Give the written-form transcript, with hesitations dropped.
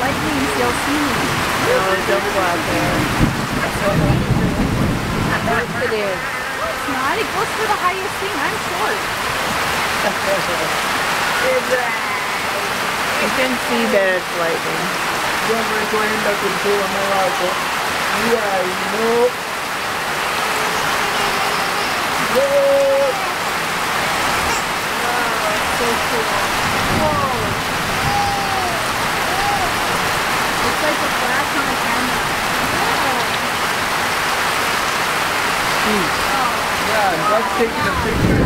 lightning, you'll see me. No, don't go out there. Yes, it is. No, it's not. It goes for the highest thing. I'm short. You can see that it's lightning. Siempre estoy en la cultura más alta. Y ahí no. No. Wow, so cool. Whoa. It's like a flash on a camera. Yeah, that's taking a picture.